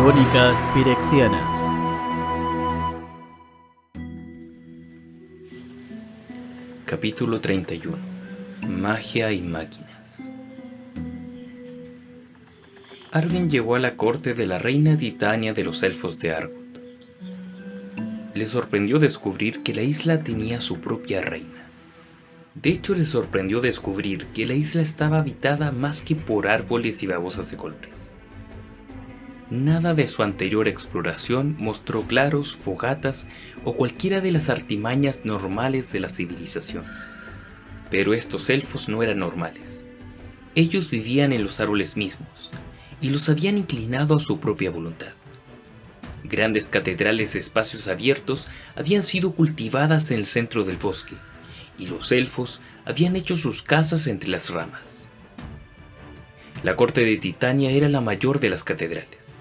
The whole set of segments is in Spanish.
Crónicas Pirexianas. Capítulo 31. Magia y máquinas. Arvin llegó a la corte de la reina Titania de los elfos de Argot. Le sorprendió descubrir que la isla tenía su propia reina. De hecho, le sorprendió descubrir que la isla estaba habitada más que por árboles y babosas de colores. Nada de su anterior exploración mostró claros, fogatas o cualquiera de las artimañas normales de la civilización. Pero estos elfos no eran normales. Ellos vivían en los árboles mismos y los habían inclinado a su propia voluntad. Grandes catedrales de espacios abiertos habían sido cultivadas en el centro del bosque, y los elfos habían hecho sus casas entre las ramas. La corte de Titania era la mayor de las catedrales,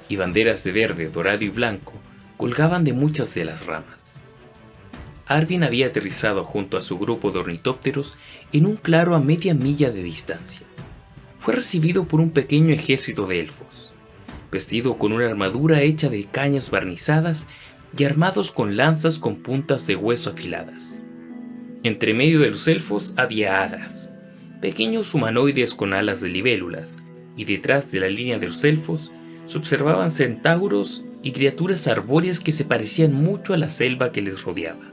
y banderas de verde, dorado y blanco colgaban de muchas de las ramas. Arvin había aterrizado junto a su grupo de ornitópteros en un claro a media milla de distancia. Fue recibido por un pequeño ejército de elfos, vestido con una armadura hecha de cañas barnizadas y armados con lanzas con puntas de hueso afiladas. Entre medio de los elfos había hadas, pequeños humanoides con alas de libélulas, y detrás de la línea de los elfos se observaban centauros y criaturas arbóreas que se parecían mucho a la selva que les rodeaba.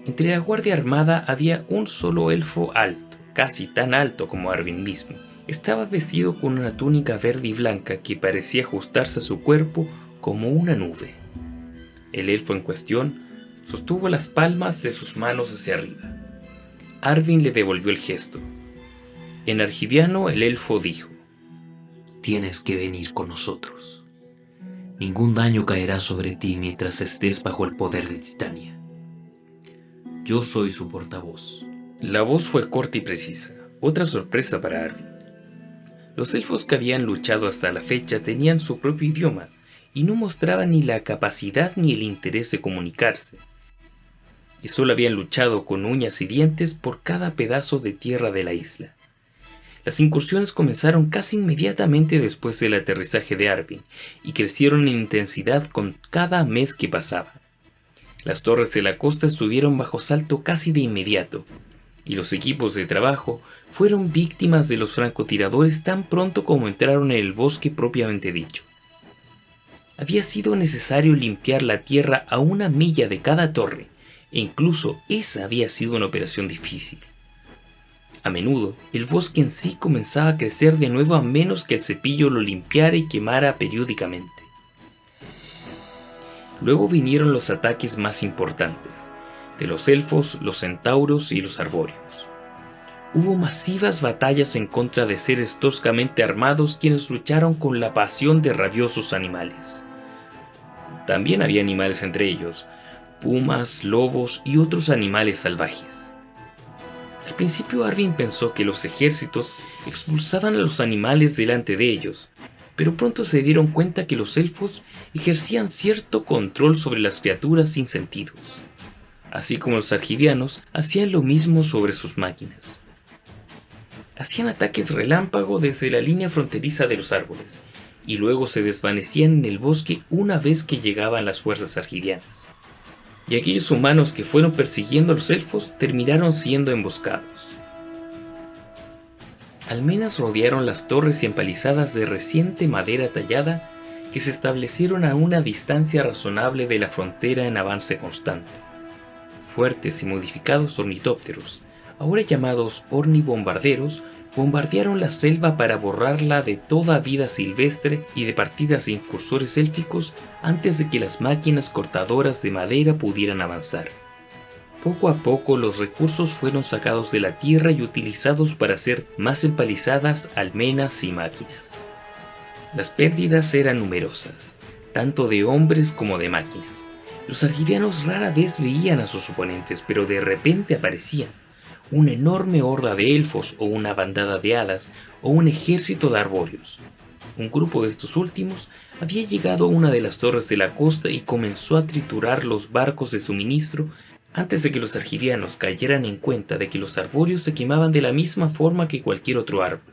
Entre la guardia armada había un solo elfo alto, casi tan alto como Arvin mismo. Estaba vestido con una túnica verde y blanca que parecía ajustarse a su cuerpo como una nube. El elfo en cuestión sostuvo las palmas de sus manos hacia arriba. Arvin le devolvió el gesto. En argiviano el elfo dijo: Tienes que venir con nosotros. Ningún daño caerá sobre ti mientras estés bajo el poder de Titania. Yo soy su portavoz. La voz fue corta y precisa, otra sorpresa para Arvin. Los elfos que habían luchado hasta la fecha tenían su propio idioma y no mostraban ni la capacidad ni el interés de comunicarse. Y solo habían luchado con uñas y dientes por cada pedazo de tierra de la isla. Las incursiones comenzaron casi inmediatamente después del aterrizaje de Arvin y crecieron en intensidad con cada mes que pasaba. Las torres de la costa estuvieron bajo asalto casi de inmediato, y los equipos de trabajo fueron víctimas de los francotiradores tan pronto como entraron en el bosque propiamente dicho. Había sido necesario limpiar la tierra a una milla de cada torre, e incluso esa había sido una operación difícil. A menudo, el bosque en sí comenzaba a crecer de nuevo a menos que el cepillo lo limpiara y quemara periódicamente. Luego vinieron los ataques más importantes, de los elfos, los centauros y los arbóreos. Hubo masivas batallas en contra de seres toscamente armados quienes lucharon con la pasión de rabiosos animales. También había animales entre ellos, pumas, lobos y otros animales salvajes. Al principio Arvin pensó que los ejércitos expulsaban a los animales delante de ellos, pero pronto se dieron cuenta que los elfos ejercían cierto control sobre las criaturas sin sentidos, así como los argivianos hacían lo mismo sobre sus máquinas. Hacían ataques relámpago desde la línea fronteriza de los árboles, y luego se desvanecían en el bosque una vez que llegaban las fuerzas argivianas. Y aquellos humanos que fueron persiguiendo a los elfos terminaron siendo emboscados. Almenas rodearon las torres y empalizadas de reciente madera tallada que se establecieron a una distancia razonable de la frontera en avance constante. Fuertes y modificados ornitópteros, ahora llamados ornibombarderos, bombardearon la selva para borrarla de toda vida silvestre y de partidas de incursores élficos antes de que las máquinas cortadoras de madera pudieran avanzar. Poco a poco los recursos fueron sacados de la tierra y utilizados para hacer más empalizadas almenas y máquinas. Las pérdidas eran numerosas, tanto de hombres como de máquinas. Los argivianos rara vez veían a sus oponentes, pero de repente aparecían una enorme horda de elfos o una bandada de hadas o un ejército de arbóreos. Un grupo de estos últimos había llegado a una de las torres de la costa y comenzó a triturar los barcos de suministro antes de que los argivianos cayeran en cuenta de que los arbóreos se quemaban de la misma forma que cualquier otro árbol.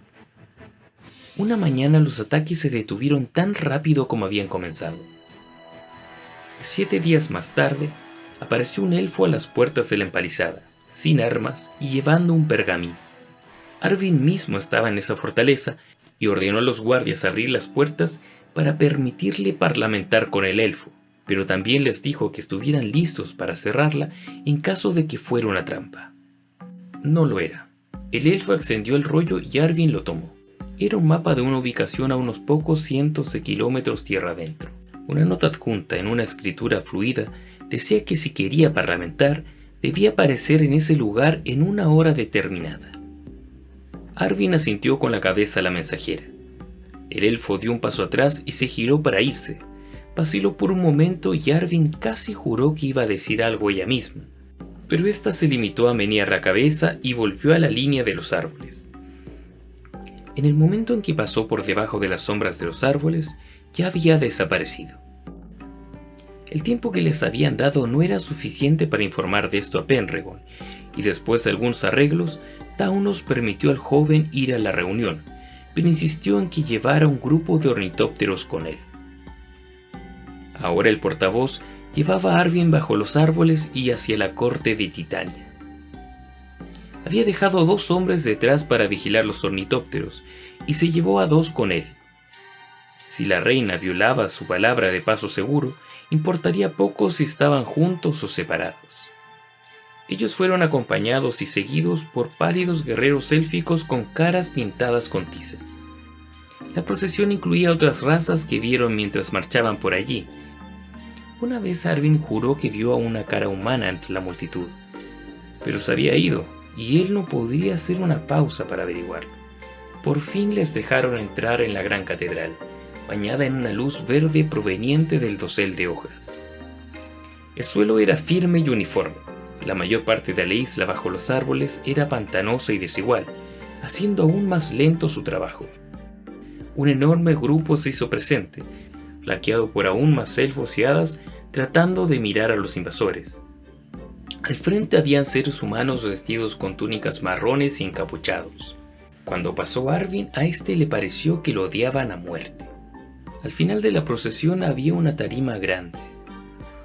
Una mañana los ataques se detuvieron tan rápido como habían comenzado. 7 días más tarde, apareció un elfo a las puertas de la empalizada, sin armas y llevando un pergamino. Arvin mismo estaba en esa fortaleza y ordenó a los guardias abrir las puertas para permitirle parlamentar con el elfo, pero también les dijo que estuvieran listos para cerrarla en caso de que fuera una trampa. No lo era. El elfo extendió el rollo y Arvin lo tomó. Era un mapa de una ubicación a unos pocos cientos de kilómetros tierra adentro. Una nota adjunta en una escritura fluida decía que si quería parlamentar, debía aparecer en ese lugar en una hora determinada. Arvin asintió con la cabeza a la mensajera. El elfo dio un paso atrás y se giró para irse. Vaciló por un momento y Arvin casi juró que iba a decir algo ella misma, pero ésta se limitó a menear la cabeza y volvió a la línea de los árboles. En el momento en que pasó por debajo de las sombras de los árboles, ya había desaparecido. El tiempo que les habían dado no era suficiente para informar de esto a Penregon, y después de algunos arreglos, Taunos permitió al joven ir a la reunión, pero insistió en que llevara un grupo de ornitópteros con él. Ahora el portavoz llevaba a Arvin bajo los árboles y hacia la corte de Titania. Había dejado 2 hombres detrás para vigilar los ornitópteros y se llevó a 2 con él. Si la reina violaba su palabra de paso seguro, importaría poco si estaban juntos o separados. Ellos fueron acompañados y seguidos por pálidos guerreros élficos con caras pintadas con tiza. La procesión incluía otras razas que vieron mientras marchaban por allí. Una vez Arvin juró que vio a una cara humana entre la multitud, pero se había ido y él no podría hacer una pausa para averiguarlo. Por fin les dejaron entrar en la gran catedral, bañada en una luz verde proveniente del dosel de hojas. El suelo era firme y uniforme. La mayor parte de la isla bajo los árboles era pantanosa y desigual, haciendo aún más lento su trabajo. Un enorme grupo se hizo presente, flanqueado por aún más elfos y hadas, tratando de mirar a los invasores. Al frente habían seres humanos vestidos con túnicas marrones y encapuchados. Cuando pasó Arvin, a este le pareció que lo odiaban a muerte. Al final de la procesión había una tarima grande.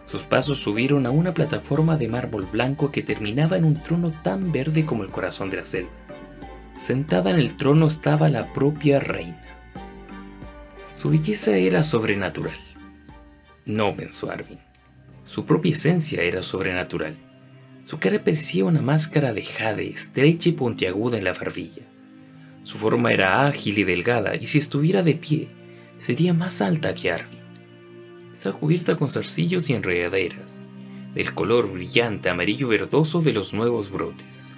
Sus pasos subieron a una plataforma de mármol blanco que terminaba en un trono tan verde como el corazón de la selva. Sentada en el trono estaba la propia reina. Su belleza era sobrenatural. No, pensó Arvin. Su propia esencia era sobrenatural. Su cara parecía una máscara de jade, estrecha y puntiaguda en la barbilla. Su forma era ágil y delgada, y si estuviera de pie, sería más alta que Arvin. Estaba cubierta con zarcillos y enredaderas, del color brillante amarillo verdoso de los nuevos brotes.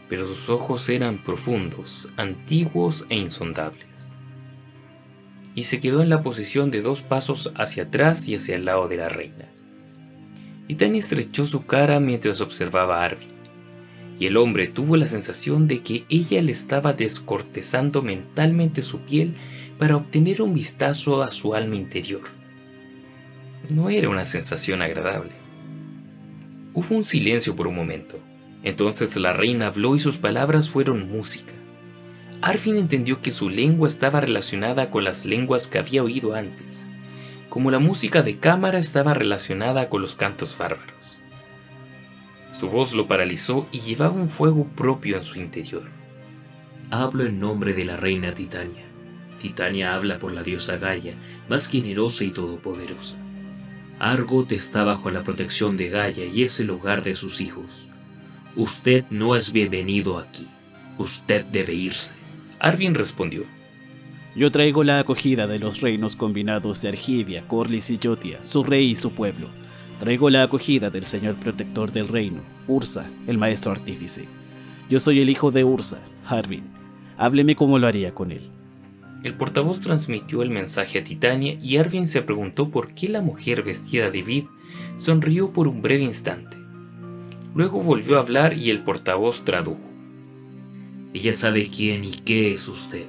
Pero sus ojos eran profundos, antiguos e insondables. Y se quedó en la posición de 2 pasos hacia atrás y hacia el lado de la reina. Titania estrechó su cara mientras observaba a Arvin, y el hombre tuvo la sensación de que ella le estaba descortezando mentalmente su piel para obtener un vistazo a su alma interior. No era una sensación agradable. Hubo un silencio por un momento. Entonces la reina habló y sus palabras fueron música. Arvin entendió que su lengua estaba relacionada con las lenguas que había oído antes, como la música de cámara estaba relacionada con los cantos bárbaros. Su voz lo paralizó y llevaba un fuego propio en su interior. Hablo en nombre de la reina Titania. Titania habla por la diosa Gaia, más generosa y todopoderosa. Argot está bajo la protección de Gaia y es el hogar de sus hijos. Usted no es bienvenido aquí. Usted debe irse. Arvin respondió. Yo traigo la acogida de los reinos combinados de Argivia, Corlys y Jotia, su rey y su pueblo. Traigo la acogida del señor protector del reino, Ursa, el maestro artífice. Yo soy el hijo de Ursa, Arvin. Hábleme como lo haría con él. El portavoz transmitió el mensaje a Titania y Arvin se preguntó por qué la mujer vestida de vid sonrió por un breve instante. Luego volvió a hablar y el portavoz tradujo. Ella sabe quién y qué es usted.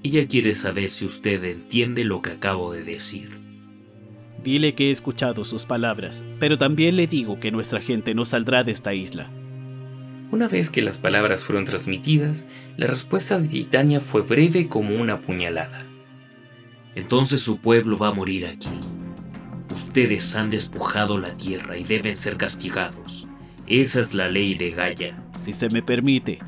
Ella quiere saber si usted entiende lo que acabo de decir. Dile que he escuchado sus palabras, pero también le digo que nuestra gente no saldrá de esta isla. Una vez que las palabras fueron transmitidas, la respuesta de Titania fue breve como una puñalada. Entonces su pueblo va a morir aquí. Ustedes han despojado la tierra y deben ser castigados. Esa es la ley de Gaia. Si se me permite,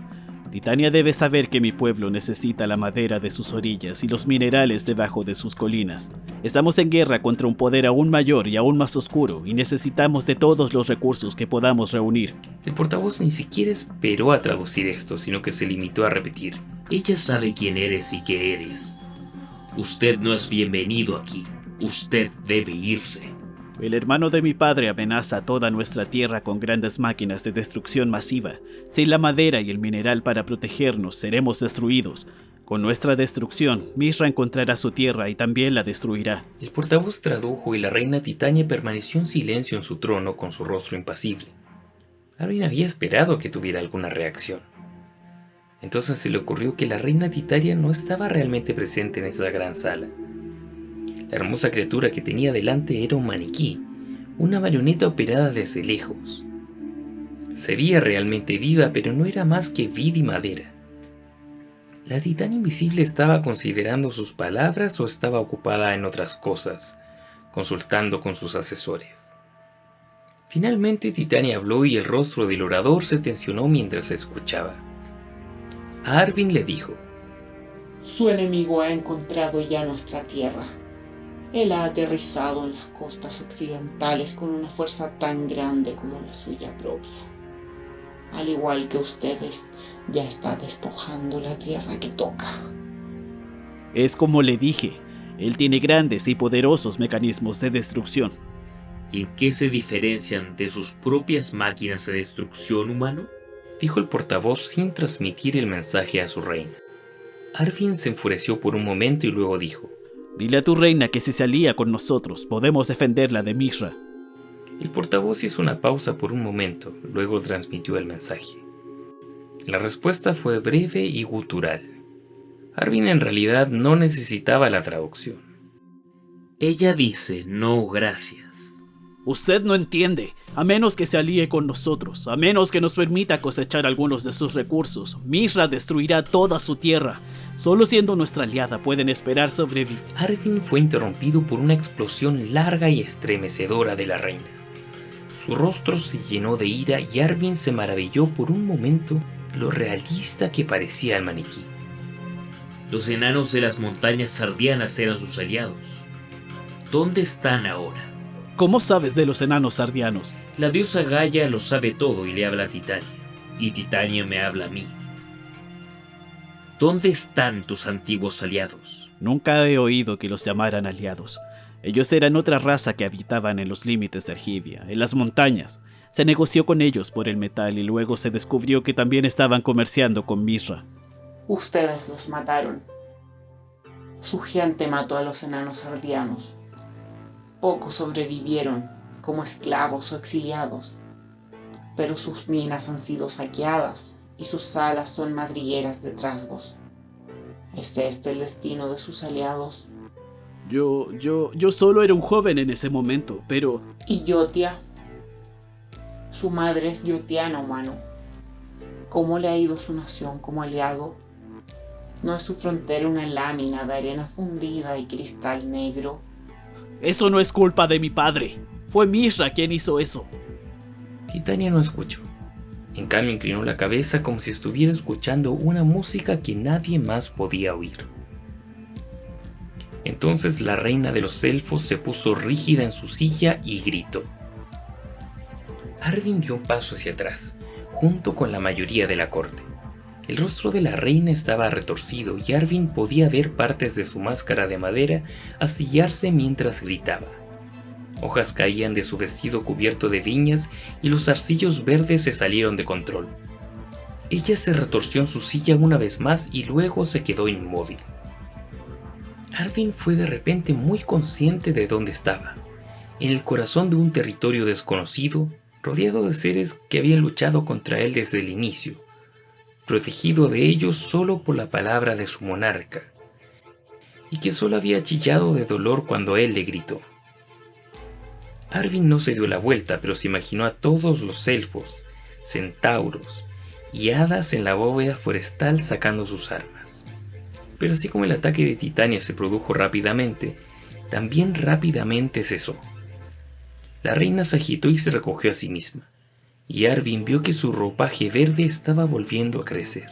Titania debe saber que mi pueblo necesita la madera de sus orillas y los minerales debajo de sus colinas. Estamos en guerra contra un poder aún mayor y aún más oscuro y necesitamos de todos los recursos que podamos reunir. El portavoz ni siquiera esperó a traducir esto, sino que se limitó a repetir. Ella sabe quién eres y qué eres. Usted no es bienvenido aquí. Usted debe irse. El hermano de mi padre amenaza a toda nuestra tierra con grandes máquinas de destrucción masiva. Sin la madera y el mineral para protegernos, seremos destruidos. Con nuestra destrucción, Mishra encontrará su tierra y también la destruirá. El portavoz tradujo y la reina Titania permaneció en silencio en su trono con su rostro impasible. Arvin había esperado que tuviera alguna reacción. Entonces se le ocurrió que la reina Titania no estaba realmente presente en esa gran sala. La hermosa criatura que tenía delante era un maniquí, una marioneta operada desde lejos. Se veía realmente viva, pero no era más que vid y madera. La titana invisible estaba considerando sus palabras o estaba ocupada en otras cosas, consultando con sus asesores. Finalmente Titania habló y el rostro del orador se tensionó mientras se escuchaba. A Arvin le dijo: Su enemigo ha encontrado ya nuestra tierra. Él ha aterrizado en las costas occidentales con una fuerza tan grande como la suya propia. Al igual que ustedes, ya está despojando la tierra que toca. Es como le dije, él tiene grandes y poderosos mecanismos de destrucción. ¿Y en qué se diferencian de sus propias máquinas de destrucción, humano? Dijo el portavoz sin transmitir el mensaje a su reina. Arvin se enfureció por un momento y luego dijo: Dile a tu reina que si se alía con nosotros, podemos defenderla de Mishra. El portavoz hizo una pausa por un momento, luego transmitió el mensaje. La respuesta fue breve y gutural. Arvin en realidad no necesitaba la traducción. Ella dice: no, gracias. Usted no entiende. A menos que se alíe con nosotros, a menos que nos permita cosechar algunos de sus recursos, Mishra destruirá toda su tierra. Solo siendo nuestra aliada pueden esperar sobrevivir. Arvin fue interrumpido por una explosión larga y estremecedora de la reina. Su rostro se llenó de ira y Arvin se maravilló por un momento lo realista que parecía el maniquí. Los enanos de las montañas sardianas eran sus aliados. ¿Dónde están ahora? ¿Cómo sabes de los enanos sardianos? La diosa Gaia lo sabe todo y le habla a Titania. Y Titania me habla a mí. ¿Dónde están tus antiguos aliados? Nunca he oído que los llamaran aliados. Ellos eran otra raza que habitaban en los límites de Argivia, en las montañas. Se negoció con ellos por el metal y luego se descubrió que también estaban comerciando con Mishra. Ustedes los mataron. Su gente mató a los enanos sardianos. Pocos sobrevivieron como esclavos o exiliados, pero sus minas han sido saqueadas y sus salas son madrigueras de trasgos. ¿Es este el destino de sus aliados? Yo solo era un joven en ese momento, pero... ¿Y Yotia? Su madre es yotiana, humano. ¿Cómo le ha ido su nación como aliado? ¿No es su frontera una lámina de arena fundida y cristal negro? Eso no es culpa de mi padre. Fue Mishra quien hizo eso. Titania no escuchó. En cambio inclinó la cabeza como si estuviera escuchando una música que nadie más podía oír. Entonces la reina de los elfos se puso rígida en su silla y gritó. Arvin dio un paso hacia atrás, junto con la mayoría de la corte. El rostro de la reina estaba retorcido y Arvin podía ver partes de su máscara de madera astillarse mientras gritaba. Hojas caían de su vestido cubierto de viñas y los zarcillos verdes se salieron de control. Ella se retorció en su silla una vez más y luego se quedó inmóvil. Arvin fue de repente muy consciente de dónde estaba, en el corazón de un territorio desconocido, rodeado de seres que habían luchado contra él desde el inicio, protegido de ellos solo por la palabra de su monarca, y que solo había chillado de dolor cuando él le gritó. Arvin no se dio la vuelta, pero se imaginó a todos los elfos, centauros y hadas en la bóveda forestal sacando sus armas. Pero así como el ataque de Titania se produjo rápidamente, también rápidamente cesó. La reina se agitó y se recogió a sí misma, y Arvin vio que su ropaje verde estaba volviendo a crecer.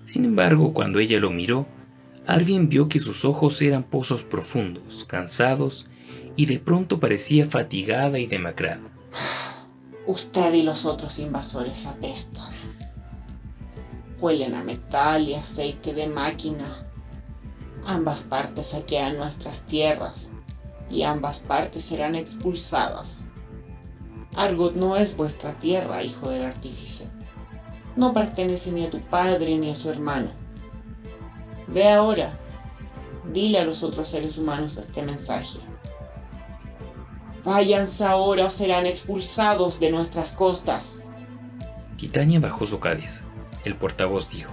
Sin embargo, cuando ella lo miró, Arvin vio que sus ojos eran pozos profundos, cansados, y de pronto parecía fatigada y demacrada. Usted y los otros invasores apestan. Huelen a metal y aceite de máquina. Ambas partes saquean nuestras tierras y ambas partes serán expulsadas. Argot no es vuestra tierra, hijo del artífice. No pertenece ni a tu padre ni a su hermano. Ve ahora, dile a los otros seres humanos este mensaje. Váyanse ahora o serán expulsados de nuestras costas. Titania bajó su cabeza. El portavoz dijo: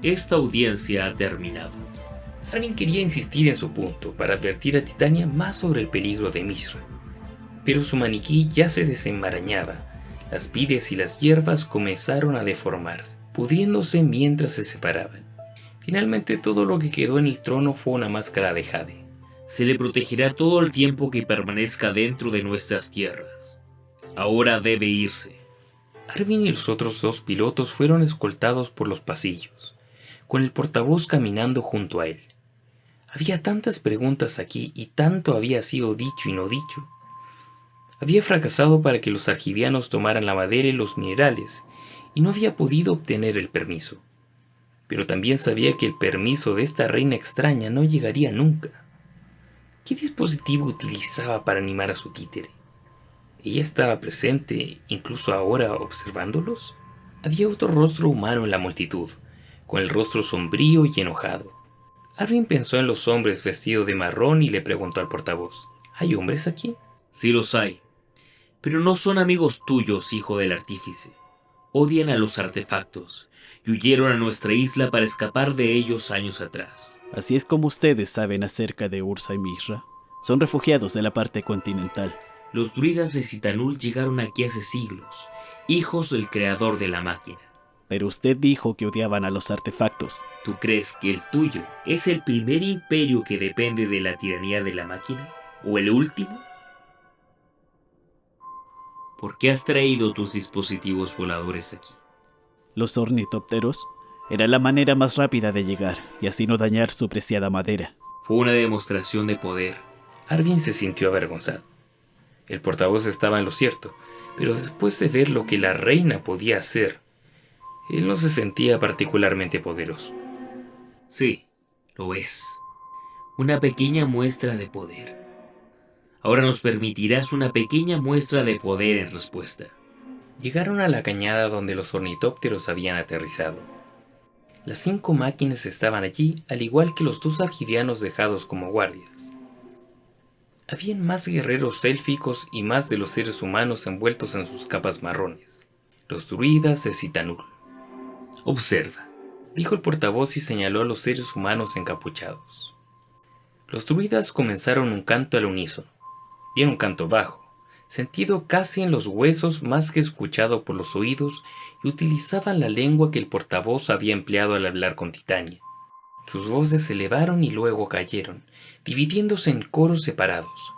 Esta audiencia ha terminado. Arvin quería insistir en su punto para advertir a Titania más sobre el peligro de Mishra. Pero su maniquí ya se desenmarañaba. Las vides y las hierbas comenzaron a deformarse, pudriéndose mientras se separaban. Finalmente todo lo que quedó en el trono fue una máscara de jade. Se le protegerá todo el tiempo que permanezca dentro de nuestras tierras. Ahora debe irse. Arvin y los otros dos pilotos fueron escoltados por los pasillos, con el portavoz caminando junto a él. Había tantas preguntas aquí y tanto había sido dicho y no dicho. Había fracasado para que los argivianos tomaran la madera y los minerales, y no había podido obtener el permiso. Pero también sabía que el permiso de esta reina extraña no llegaría nunca. ¿Qué dispositivo utilizaba para animar a su títere? ¿Ella estaba presente, incluso ahora, observándolos? Había otro rostro humano en la multitud, con el rostro sombrío y enojado. Arvin pensó en los hombres vestidos de marrón y le preguntó al portavoz: ¿hay hombres aquí? Sí los hay, pero no son amigos tuyos, hijo del artífice. Odian a los artefactos y huyeron a nuestra isla para escapar de ellos años atrás. Así es como ustedes saben acerca de Ursa y Mishra. Son refugiados de la parte continental. Los druidas de Citanul llegaron aquí hace siglos, hijos del creador de la máquina. Pero usted dijo que odiaban a los artefactos. ¿Tú crees que el tuyo es el primer imperio que depende de la tiranía de la máquina? ¿O el último? ¿Por qué has traído tus dispositivos voladores aquí? Los ornitópteros eran la manera más rápida de llegar y así no dañar su preciada madera. Fue una demostración de poder. Arvin se sintió avergonzado. El portavoz estaba en lo cierto, pero después de ver lo que la reina podía hacer, él no se sentía particularmente poderoso. Sí, lo es. Una pequeña muestra de poder. Ahora nos permitirás una pequeña muestra de poder en respuesta. Llegaron a la cañada donde los ornitópteros habían aterrizado. Las 5 máquinas estaban allí, al igual que los 2 argivianos dejados como guardias. Habían más guerreros élficos y más de los seres humanos envueltos en sus capas marrones, los druidas de Citanul. Observa, dijo el portavoz y señaló a los seres humanos encapuchados. Los druidas comenzaron un canto al unísono, y en un canto bajo, sentido casi en los huesos más que escuchado por los oídos, y utilizaban la lengua que el portavoz había empleado al hablar con Titania. Sus voces se elevaron y luego cayeron, dividiéndose en coros separados,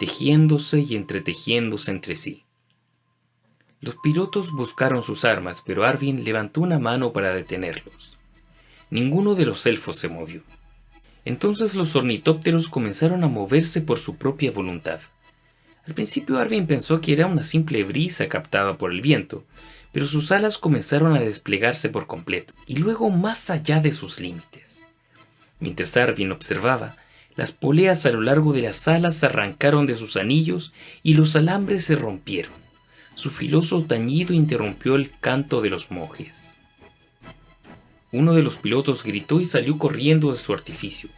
tejiéndose y entretejiéndose entre sí. Los pilotos buscaron sus armas, pero Arvin levantó una mano para detenerlos. Ninguno de los elfos se movió. Entonces los ornitópteros comenzaron a moverse por su propia voluntad. Al principio Arvin pensó que era una simple brisa captada por el viento, pero sus alas comenzaron a desplegarse por completo, y luego más allá de sus límites. Mientras Arvin observaba, las poleas a lo largo de las alas se arrancaron de sus anillos y los alambres se rompieron. Su filoso tañido interrumpió el canto de los monjes. Uno de los pilotos gritó y salió corriendo de su artificio,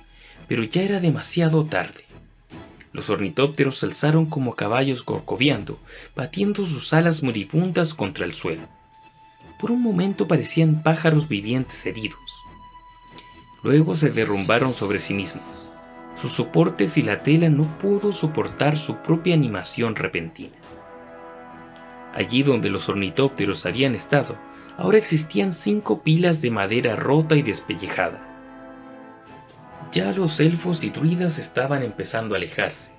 pero ya era demasiado tarde. Los ornitópteros se alzaron como caballos corcoviando, batiendo sus alas moribundas contra el suelo. Por un momento parecían pájaros vivientes heridos. Luego se derrumbaron sobre sí mismos. Sus soportes y la tela no pudo soportar su propia animación repentina. Allí donde los ornitópteros habían estado, ahora existían 5 pilas de madera rota y despellejada. Ya los elfos y druidas estaban empezando a alejarse,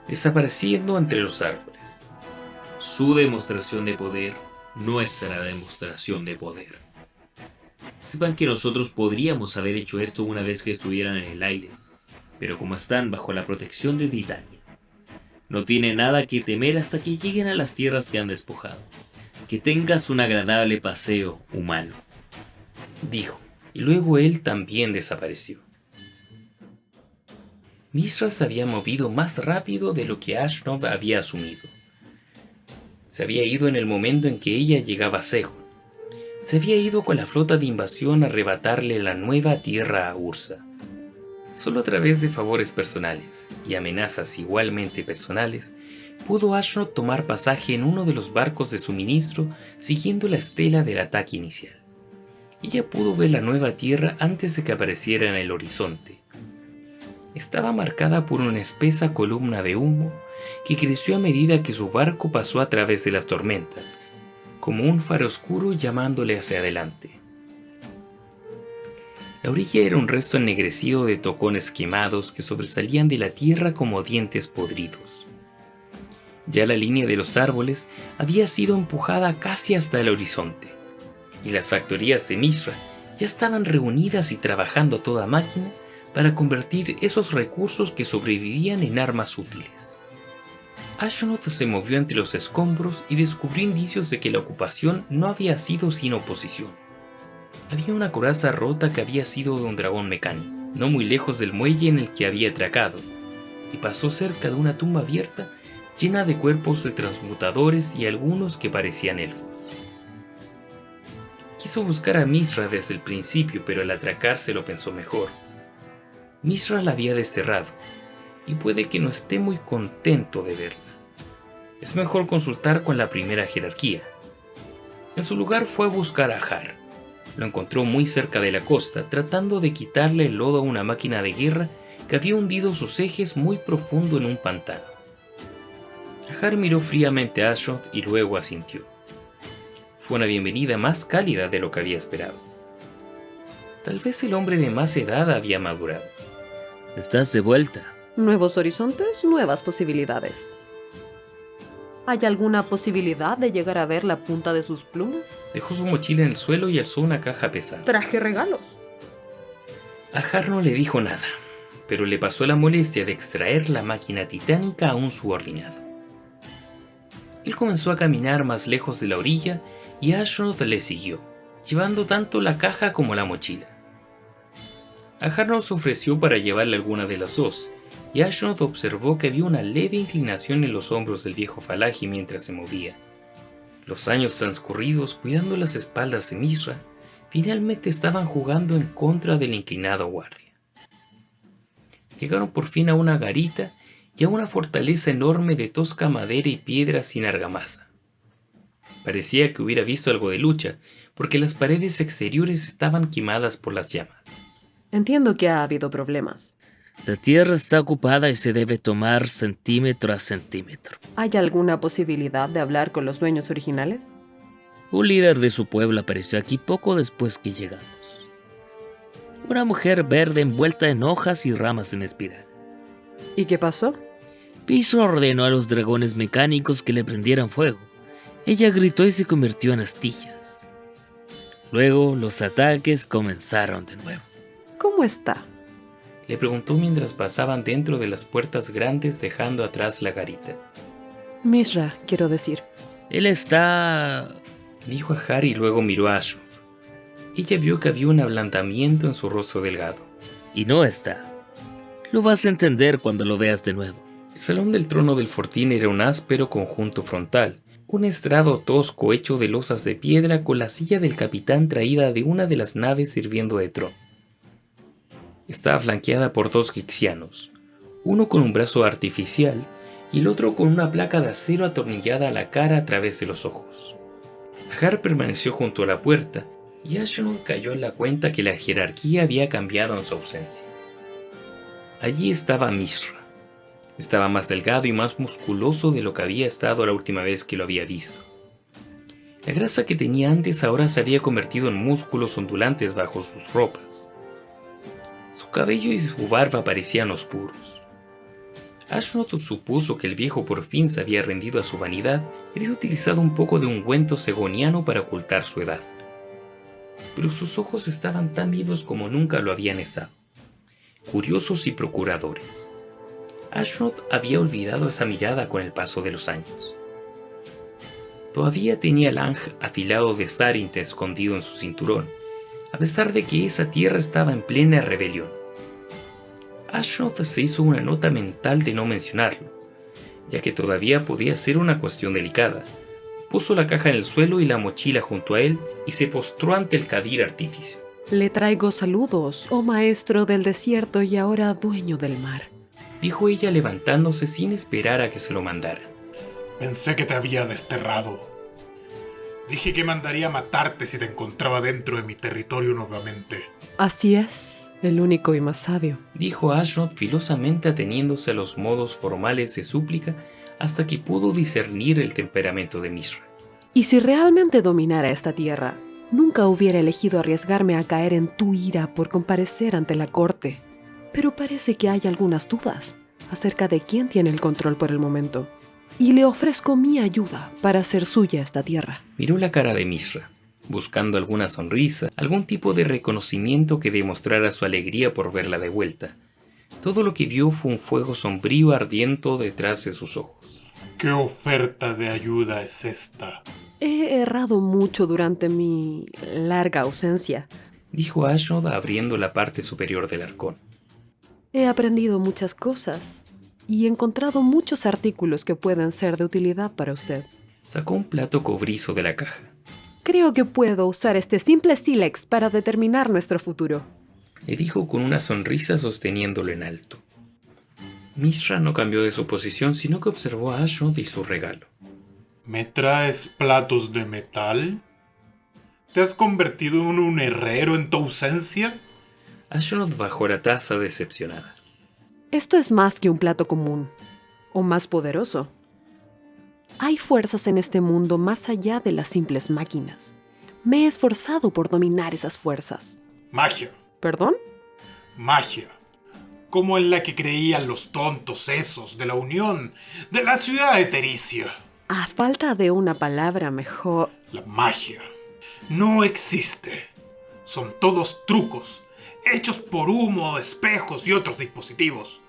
desapareciendo entre los árboles. Su demostración de poder, nuestra demostración de poder. Sepan que nosotros podríamos haber hecho esto una vez que estuvieran en el aire, pero como están bajo la protección de Titania, no tienen nada que temer hasta que lleguen a las tierras que han despojado. Que tengas un agradable paseo, humano, dijo, y luego él también desapareció. Mishra se había movido más rápido de lo que Ashnod había asumido. Se había ido en el momento en que ella llegaba a Sehun. Se había ido con la flota de invasión a arrebatarle la nueva tierra a Ursa. Solo a través de favores personales y amenazas igualmente personales, pudo Ashnod tomar pasaje en uno de los barcos de suministro siguiendo la estela del ataque inicial. Ella pudo ver la nueva tierra antes de que apareciera en el horizonte. Estaba marcada por una espesa columna de humo que creció a medida que su barco pasó a través de las tormentas, como un faro oscuro llamándole hacia adelante. La orilla era un resto ennegrecido de tocones quemados que sobresalían de la tierra como dientes podridos. Ya la línea de los árboles había sido empujada casi hasta el horizonte, y las factorías de Mishra ya estaban reunidas y trabajando a toda máquina para convertir esos recursos que sobrevivían en armas útiles. Ashnod se movió entre los escombros y descubrió indicios de que la ocupación no había sido sin oposición. Había una coraza rota que había sido de un dragón mecánico, no muy lejos del muelle en el que había atracado, y pasó cerca de una tumba abierta llena de cuerpos de transmutadores y algunos que parecían elfos. Quiso buscar a Mishra desde el principio, pero al atracar se lo pensó mejor. Mishra la había desterrado, y puede que no esté muy contento de verla. Es mejor consultar con la primera jerarquía. En su lugar fue a buscar a Har. Lo encontró muy cerca de la costa, tratando de quitarle el lodo a una máquina de guerra que había hundido sus ejes muy profundo en un pantano. Har miró fríamente a Ashnod y luego asintió. Fue una bienvenida más cálida de lo que había esperado. Tal vez el hombre de más edad había madurado. estás de vuelta. Nuevos horizontes, nuevas posibilidades. ¿Hay alguna posibilidad de llegar a ver la punta de sus plumas? Dejó su mochila en el suelo y alzó una caja pesada. Traje regalos. A Har no le dijo nada, pero le pasó la molestia de extraer la máquina titánica a un subordinado. Él comenzó a caminar más lejos de la orilla y Ashnod le siguió, llevando tanto la caja como la mochila. A Har no se ofreció para llevarle alguna de las dos, y Ashnod observó que había una leve inclinación en los hombros del viejo Falaji mientras se movía. Los años transcurridos cuidando las espaldas de Mishra, finalmente estaban jugando en contra del inclinado guardia. Llegaron por fin a una garita y a una fortaleza enorme de tosca madera y piedra sin argamasa. Parecía que hubiera visto algo de lucha, porque las paredes exteriores estaban quemadas por las llamas. Entiendo que ha habido problemas. La tierra está ocupada y se debe tomar centímetro a centímetro. ¿Hay alguna posibilidad de hablar con los dueños originales? Un líder de su pueblo apareció aquí poco después que llegamos. Una mujer verde envuelta en hojas y ramas en espiral. ¿Y qué pasó? Piso ordenó a los dragones mecánicos que le prendieran fuego. Ella gritó y se convirtió en astillas. Luego los ataques comenzaron de nuevo. ¿Cómo está? Le preguntó mientras pasaban dentro de las puertas grandes dejando atrás la garita. Mishra, quiero decir. Él está... dijo a Har y luego miró a Ashnod. Ella vio que había un ablandamiento en su rostro delgado. Y no está. Lo vas a entender cuando lo veas de nuevo. El salón del trono del fortín era un áspero conjunto frontal, un estrado tosco hecho de losas de piedra con la silla del capitán traída de una de las naves sirviendo de trono. Estaba flanqueada por 2 gixianos, uno con un brazo artificial y el otro con una placa de acero atornillada a la cara a través de los ojos. Har permaneció junto a la puerta y Ashnod cayó en la cuenta que la jerarquía había cambiado en su ausencia. Allí estaba Mishra. Estaba más delgado y más musculoso de lo que había estado la última vez que lo había visto. La grasa que tenía antes ahora se había convertido en músculos ondulantes bajo sus ropas. Su cabello y su barba parecían oscuros. Ashnod supuso que el viejo por fin se había rendido a su vanidad y había utilizado un poco de ungüento segoniano para ocultar su edad. Pero sus ojos estaban tan vivos como nunca lo habían estado, curiosos y procuradores. Ashnod había olvidado esa mirada con el paso de los años. Todavía tenía el Ang afilado de Sarinth escondido en su cinturón, a pesar de que esa tierra estaba en plena rebelión. Ashnod se hizo una nota mental de no mencionarlo, ya que todavía podía ser una cuestión delicada. Puso la caja en el suelo y la mochila junto a él y se postró ante el Qadir artífice. Le traigo saludos, oh maestro del desierto y ahora dueño del mar, Dijo ella levantándose sin esperar a que se lo mandara. Pensé que te había desterrado. Dije que mandaría a matarte si te encontraba dentro de mi territorio nuevamente. Así es, el único y más sabio. Dijo Ashnod filosamente ateniéndose a los modos formales de súplica hasta que pudo discernir el temperamento de Mishra. Y si realmente dominara esta tierra, nunca hubiera elegido arriesgarme a caer en tu ira por comparecer ante la corte. Pero parece que hay algunas dudas acerca de quién tiene el control por el momento. Y le ofrezco mi ayuda para hacer suya esta tierra. Miró la cara de Mishra, buscando alguna sonrisa, algún tipo de reconocimiento que demostrara su alegría por verla de vuelta. Todo lo que vio fue un fuego sombrío ardiendo detrás de sus ojos. ¿Qué oferta de ayuda es esta? He errado mucho durante mi larga ausencia. Dijo Ashnod abriendo la parte superior del arcón. He aprendido muchas cosas y he encontrado muchos artículos que pueden ser de utilidad para usted. Sacó un plato cobrizo de la caja. Creo que puedo usar este simple sílex para determinar nuestro futuro. Le dijo con una sonrisa sosteniéndolo en alto. Mishra no cambió de su posición, sino que observó a Ashnod y su regalo. ¿Me traes platos de metal? ¿Te has convertido en un herrero en tu ausencia? Ashnod bajó la taza decepcionada. Esto es más que un plato común, o más poderoso. Hay fuerzas en este mundo más allá de las simples máquinas. Me he esforzado por dominar esas fuerzas. Magia. ¿Perdón? Magia. Como en la que creían los tontos esos de la Unión, de la ciudad de Tericia. A falta de una palabra mejor... La magia no existe. Son todos trucos, hechos por humo, espejos y otros dispositivos.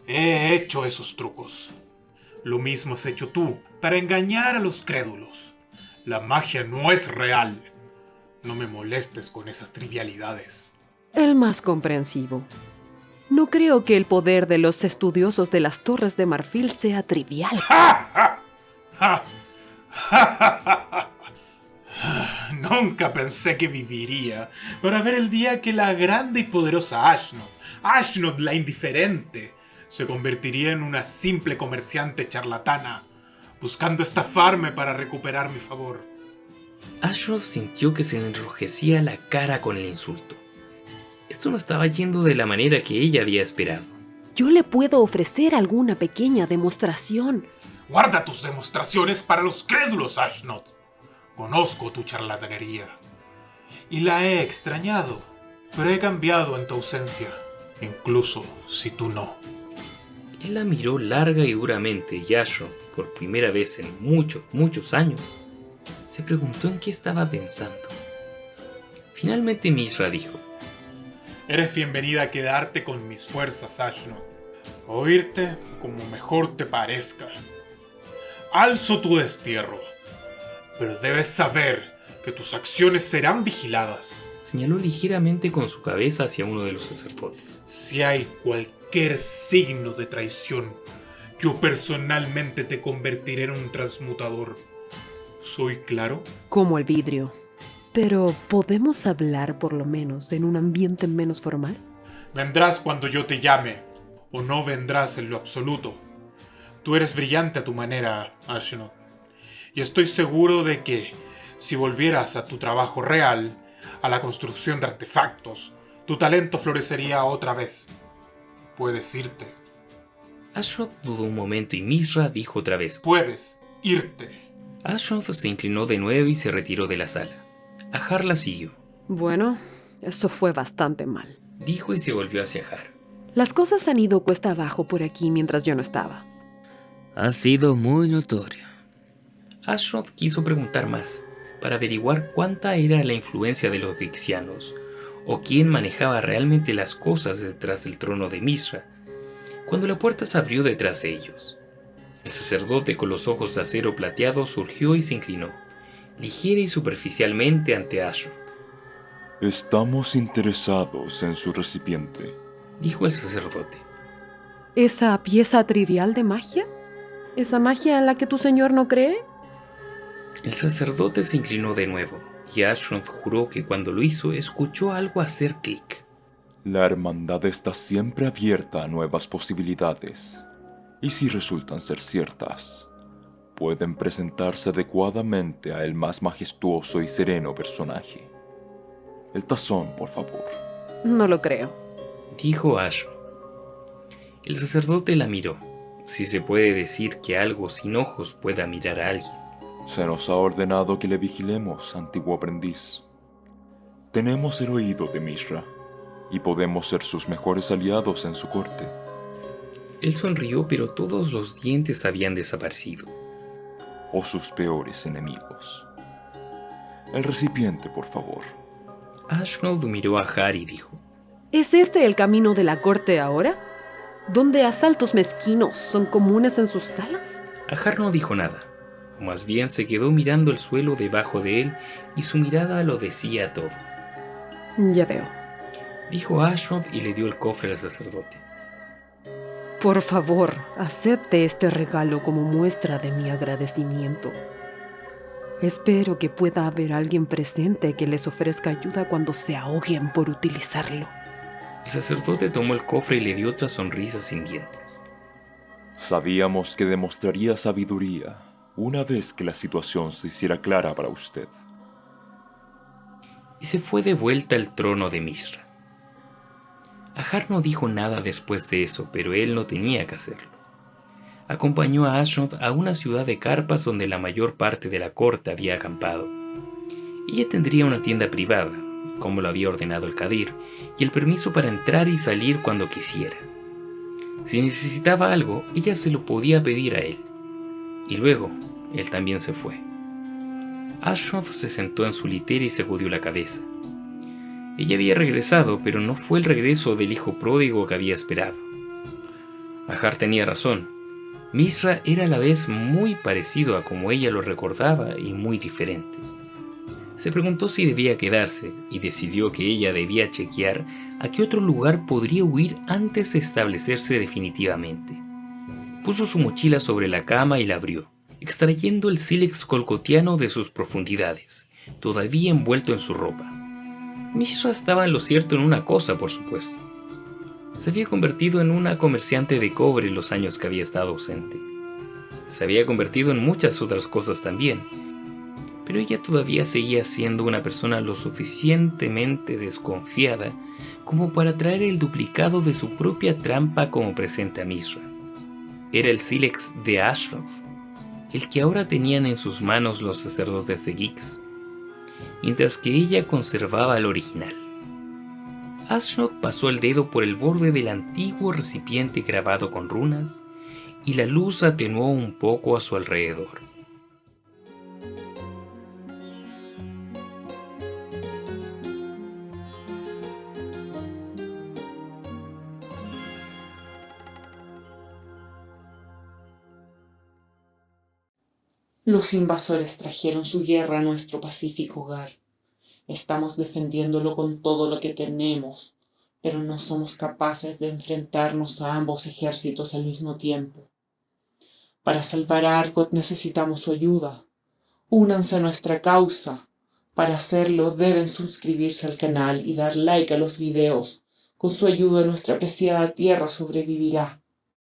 He hecho esos trucos. Lo mismo has hecho tú para engañar a los crédulos. La magia no es real. No me molestes con esas trivialidades. El más comprensivo. No creo que el poder de los estudiosos de las Torres de Marfil sea trivial. Nunca pensé que viviría para ver el día que la grande y poderosa Ashnod la indiferente, se convertiría en una simple comerciante charlatana, buscando estafarme para recuperar mi favor. Ashnod sintió que se le enrojecía la cara con el insulto. Esto no estaba yendo de la manera que ella había esperado. Yo le puedo ofrecer alguna pequeña demostración. Guarda tus demostraciones para los crédulos, Ashnod. Conozco tu charlatanería y la he extrañado, pero he cambiado en tu ausencia, incluso si tú no. Él la miró larga y duramente y Ashnod, por primera vez en muchos años, se preguntó en qué estaba pensando. Finalmente Mishra dijo: Eres bienvenida a quedarte con mis fuerzas, Ashnod. O irte como mejor te parezca. Alzo tu destierro, pero debes saber que tus acciones serán vigiladas. Señaló ligeramente con su cabeza hacia uno de los sacerdotes. Si hay cualquier signo de traición, yo personalmente te convertiré en un transmutador. ¿Soy claro? Como el vidrio. Pero, ¿podemos hablar por lo menos en un ambiente menos formal? Vendrás cuando yo te llame, o no vendrás en lo absoluto. Tú eres brillante a tu manera, Ashnod. Y estoy seguro de que, si volvieras a tu trabajo real, a la construcción de artefactos, tu talento florecería otra vez. Puedes irte. Ashnod dudó un momento y Mishra dijo otra vez: Puedes irte. Ashroth se inclinó de nuevo y se retiró de la sala. Ahar la siguió. Bueno, eso fue bastante mal. Dijo y se volvió hacia Ahar. Las cosas han ido cuesta abajo por aquí mientras yo no estaba. Ha sido muy notorio. Ashroth quiso preguntar más, para averiguar cuánta era la influencia de los Gixianos, o quién manejaba realmente las cosas detrás del trono de Mishra, cuando la puerta se abrió detrás de ellos. El sacerdote con los ojos de acero plateado surgió y se inclinó, ligera y superficialmente ante Ashroth. Estamos interesados en su recipiente, dijo el sacerdote. ¿Esa pieza trivial de magia? ¿Esa magia en la que tu señor no cree? El sacerdote se inclinó de nuevo, y Ashroth juró que cuando lo hizo escuchó algo hacer clic. La hermandad está siempre abierta a nuevas posibilidades, y si resultan ser ciertas, pueden presentarse adecuadamente a el más majestuoso y sereno personaje. El tazón, por favor. No lo creo, dijo Ashroth. El sacerdote la miró, si se puede decir que algo sin ojos pueda mirar a alguien. Se nos ha ordenado que le vigilemos, antiguo aprendiz. Tenemos el oído de Mishra, y podemos ser sus mejores aliados en su corte. Él sonrió, pero todos los dientes habían desaparecido. O sus peores enemigos. El recipiente, por favor. Ashroth miró a Ahar y dijo: ¿es este el camino de la corte ahora? ¿Donde asaltos mezquinos son comunes en sus salas? Ahar no dijo nada, o más bien se quedó mirando el suelo debajo de él y su mirada lo decía todo. Ya veo. Dijo Ashroth y le dio el cofre al sacerdote. Por favor, acepte este regalo como muestra de mi agradecimiento. Espero que pueda haber alguien presente que les ofrezca ayuda cuando se ahoguen por utilizarlo. El sacerdote tomó el cofre y le dio otra sonrisa sin dientes. Sabíamos que demostraría sabiduría una vez que la situación se hiciera clara para usted. Y se fue de vuelta al trono de Mishra. Ahar no dijo nada después de eso, pero él no tenía que hacerlo. Acompañó a Ashroth a una ciudad de carpas donde la mayor parte de la corte había acampado. Ella tendría una tienda privada, como lo había ordenado el Qadir, y el permiso para entrar y salir cuando quisiera. Si necesitaba algo, ella se lo podía pedir a él. Y luego, él también se fue. Ashroth se sentó en su litera y sacudió la cabeza. Ella había regresado, pero no fue el regreso del hijo pródigo que había esperado. Ahar tenía razón. Mishra era a la vez muy parecido a como ella lo recordaba y muy diferente. Se preguntó si debía quedarse y decidió que ella debía chequear a qué otro lugar podría huir antes de establecerse definitivamente. Puso su mochila sobre la cama y la abrió, extrayendo el sílex colcotiano de sus profundidades, todavía envuelto en su ropa. Mishra estaba en lo cierto en una cosa, por supuesto. Se había convertido en una comerciante de cobre los años que había estado ausente. Se había convertido en muchas otras cosas también, pero ella todavía seguía siendo una persona lo suficientemente desconfiada como para traer el duplicado de su propia trampa como presente a Mishra. Era el sílex de Ashroth, el que ahora tenían en sus manos los sacerdotes de Gix, mientras que ella conservaba el original. Ashroth pasó el dedo por el borde del antiguo recipiente grabado con runas y la luz atenuó un poco a su alrededor. Los invasores trajeron su guerra a nuestro pacífico hogar. Estamos defendiéndolo con todo lo que tenemos, pero no somos capaces de enfrentarnos a ambos ejércitos al mismo tiempo. Para salvar a Argot necesitamos su ayuda. Únanse a nuestra causa. Para hacerlo deben suscribirse al canal y dar like a los videos. Con su ayuda nuestra preciada tierra sobrevivirá.